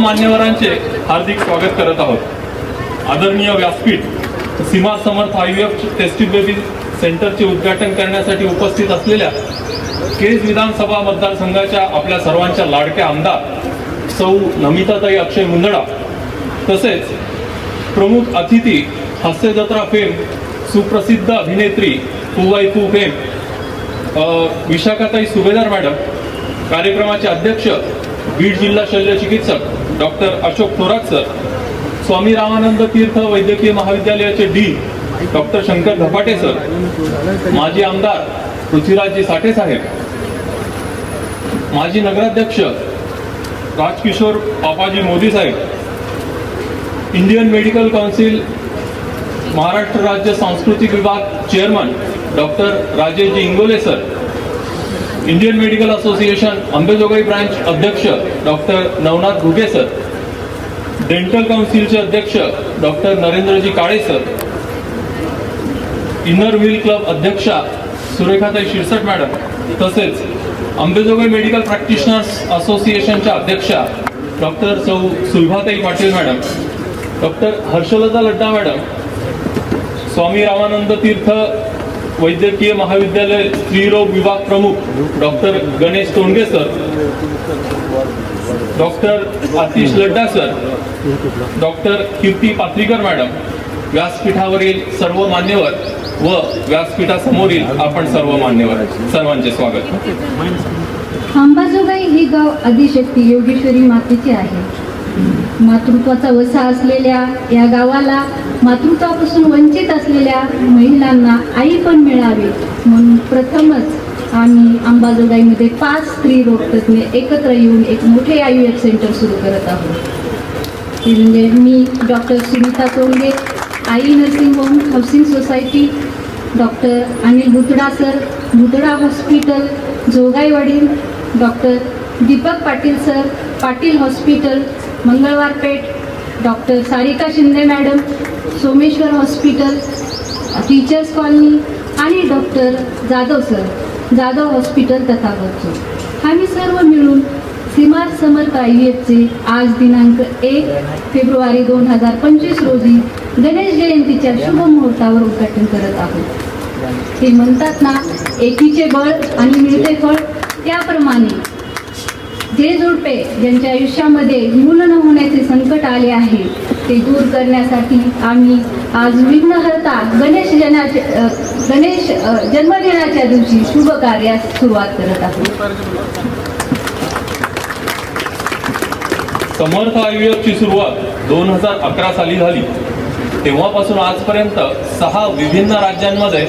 मान्यवरांचे हार्दिक स्वागत करत आहोत। आदरणीय व्यासपीठ सीमा समर्थ IVF टेस्टिंग बेबी सेंटरचे उद्घाटन करण्यासाठी उपस्थित असलेल्या केज विधानसभा मतदारसंघाच्या आपल्या सर्वांच्या लाडक्या आमदार सौ नमिताताई अक्षय मुंदडा, तसेच प्रमुख अतिथी हास्य जत्रा फेम सुप्रसिद्ध अभिनेत्री फू फेम विशाखाताई सुभेदार मॅडम, कार्यक्रमाचे अध्यक्ष बीड जिल्हा शल्य चिकित्सक डॉक्टर अशोक थोरात सर, स्वामी रामानंद तीर्थ वैद्यकीय महाविद्यालयाचे डीन डॉक्टर शंकर धपाटे सर, माजी आमदार पृथ्वीराजजी साठे साहेब, माजी नगराध्यक्ष राजकिशोर पापाजी मोदी साहेब, इंडियन मेडिकल काउन्सिल महाराष्ट्र राज्य सांस्कृतिक विभाग chairman doctor Rajeshji Ingole sir, Indian medical association Ambejogai branch अध्यक्ष doctor Navnath Ghuge sir, dental काउन्सिलचे अध्यक्ष doctor Narendraji Kale sir, inner wheel club अध्यक्षा सुरेखाताई शिरसट मॅडम, तसेच अंबेजोगाई मेडिकल प्रॅक्टिशनर्स असोसिएशनच्या अध्यक्षा डॉक्टर सौ सुलभाताई Patil madam, doctor Harshlata Ladda madam, Swami Ramanand Tirth वैद्यकीय महाविद्यालय स्त्रीरोग विभाग प्रमुख doctor Ganesh Tondge sir, doctor Atish Ladda sir, doctor Kirti Patrikar madam, व्यासपीठावरील सर्व मान्यवर व व्यासपीठासमोरील आपण सर्व मान्यवर सर्वांचे स्वागत। अंबाजोगाई हे गाव आदिशक्ती योगेश्वरी मातेचे आहे। मातृत्वाचा वसा असलेल्या या गावाला मातृत्वापासून वंचित असलेल्या महिलांना आई पण मिळावी म्हणून प्रथमच आम्ही अंबाजोगाईमध्ये 5 स्त्री रोग तज्ञ एकत्र येऊन एक मोठे IVF सेंटर सुरू करत आहोत। ते म्हणजे मी doctor Sunita Tondge, Aai nursing home housing society, doctor Anil Bhutada sir, Bhutada hospital जोगाईवाडी, doctor Deepak Patil sir, Patil hospital मंगळवारपेठ, doctor Sarika Shinde madam, Someshwar hospital teachers colony आणि doctor Jadhav sir, Jadhav hospital Tathagat. आम्ही सर्व मिळून सीमा समर्थ IVFचे आज दिनांक 1 फेब्रुवारी 2025 रोजी गणेश जयंतीच्या शुभ मुहूर्तावर उद्घाटन करत आहोत। ते म्हणतात ना, एकीचे बळ आणि मिळते फळ, त्याप्रमाणे जे जोडपे ज्यांच्या आयुष्यामध्ये मूल न होण्याचे संकट आले आहे ते दूर करण्यासाठी आम्ही आज विघ्नहर्ता गणेश जन्मदिनाच्या दिवशी शुभ कार्यास सुरुवात करत आहोत। समर्थ IVF ची सुरुवात 2011 साली झाली। तेव्हापासून आजपर्यंत 6 विभिन्न राज्यांमध्ये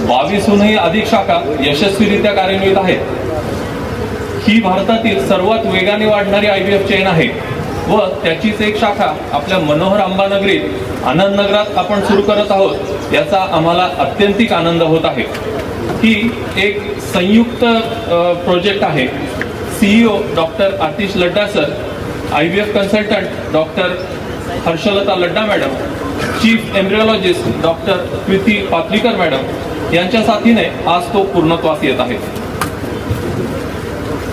22हूनही अधिक शाखा यशस्वीरित्या कार्यान्वित आहेत। ही भारतातील सर्वात वेगाने वाढणारी IVF चेन आहे व त्याचीच एक शाखा आपल्या मनोहर अंबानगरीत आनंद नगरात आपण सुरू करत आहोत, याचा आम्हाला अत्यंतिक आनंद होत आहे। ही एक संयुक्त प्रोजेक्ट आहे। CEO doctor Atish Ladda sir, IVF consultant doctor Harshlata Ladda madam, chief embryologist doctor Kirti Patrikar madam यांच्या साथीने आज तो पूर्णत्वास येत आहे।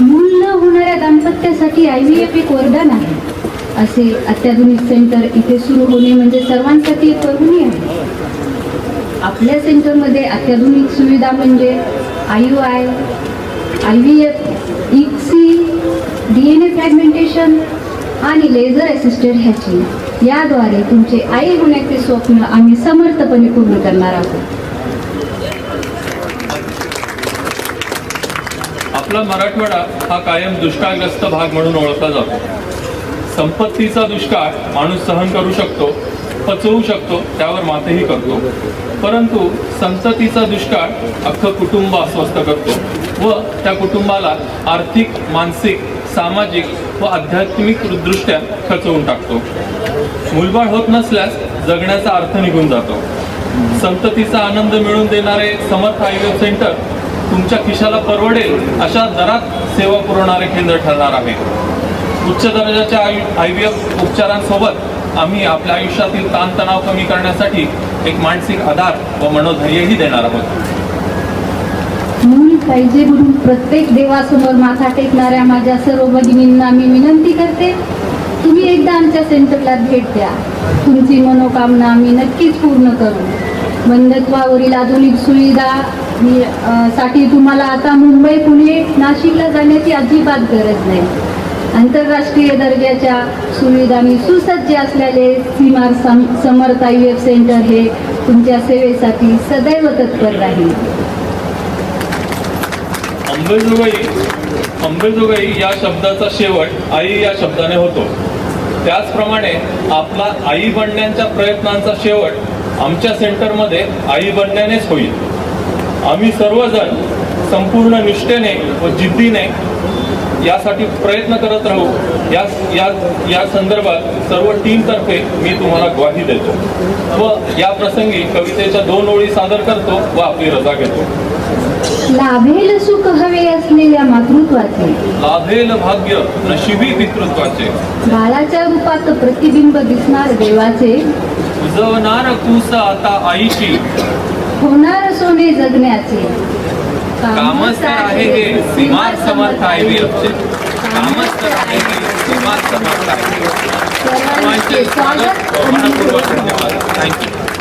मूल न होणाऱ्या दाम्पत्यासाठी IVF एक वरदान आहे। असे अत्याधुनिक सेंटर इथे सुरू होणे म्हणजे सर्वांसाठी एक पर्वणी आहे। आपल्या सेंटरमध्ये अत्याधुनिक सुविधा म्हणजे IUI, IVF, ICSI, DNA fragmentation आणि लेझर असिस्टेड हॅचिंग याद्वारे तुमचे आई होण्याचे स्वप्न आम्ही समर्थपणे पूर्ण करणार आहोत। आपला मराठवाडा हा कायम दुष्काळग्रस्त भाग म्हणून ओळखला जातो। संपत्तीचा दुष्काळ माणूस सहन करू शकतो, पचवू शकतो, त्यावर मातही करतो, परंतु संततीचा दुष्काळ अख्खं कुटुंब अस्वस्थ करतो व त्या कुटुंबाला आर्थिक, मानसिक, सामाजिक व आध्यात्मिक दृष्ट्या खचवून टाकतो। मूलबाळ होत नसल्यास जगण्याचा अर्थ निघून जातो। संततीचा आनंद मिळवून देणारे समर्थ IVF सेंटर तुमच्या खिशाला परवडेल अशा दरात सेवा पुरवणारे केंद्र ठरणार आहे। उच्च दर्जाच्या IVF उपचारांसोबत आम्ही आपल्या आयुष्यातील ताणतणाव कमी करण्यासाठी एक मानसिक आधार व मनोधैर्यही देणार आहोत। मूल पाहिजे म्हणून प्रत्येक देवासमोर माथा टेकणाऱ्या माझ्या सर्व भगिनींना मी विनंती करते तुम्ही एकदा आमच्या सेंटरला भेट द्या. तुमची मनोकामना आम्ही नक्कीच पूर्ण करू. बंधत्वावरील आधुनिक सुविधा साठी तुम्हाला आता मुंबई, पुणे, नाशिकला जाण्याची अजिबात गरज नाही. आंतरराष्ट्रीय दर्जाच्या सुविधांनी सुसज्ज असलेले सीमार समर्थ IVF सेंटर हे तुमच्या सेवेसाठी सदैव तत्पर राहील. अंबेजोगाई या शब्दाचा शेवट आई या शब्दाने होतो. त्याचप्रमाणे आपला आई बनण्याच्या प्रयत्नांचा शेवट आमच्या सेंटरमध्ये आई बनण्यानेच होईल. आम्ही सर्वजण संपूर्ण निष्ठेने व जिद्दीने यासाठी प्रयत्न करत राहू. या संदर्भात सर्व टीमतर्फे मी तुम्हाला ग्वाही देतो व या प्रसंगी कवितेच्या 2 ओळी सादर करतो व आपली रजा घेतो. लाभेल सुख हवे असलेल्या मातृत्वाचे, लाभेल भाग्य नशिबी पितृत्वाचे, बाळाच्या रूपात प्रतिबिंब दिसणार देवाचे, उजवणार कूस आता आईची, होणार सोने जगण्याचे. कामच तर आहे हे सीमार समर्थ IVFचे. कामच तर आहे हे सीमार समर्थ IVF. सर्वांचे स्वागत. मनपूर्वक धन्यवाद. थँक्यू.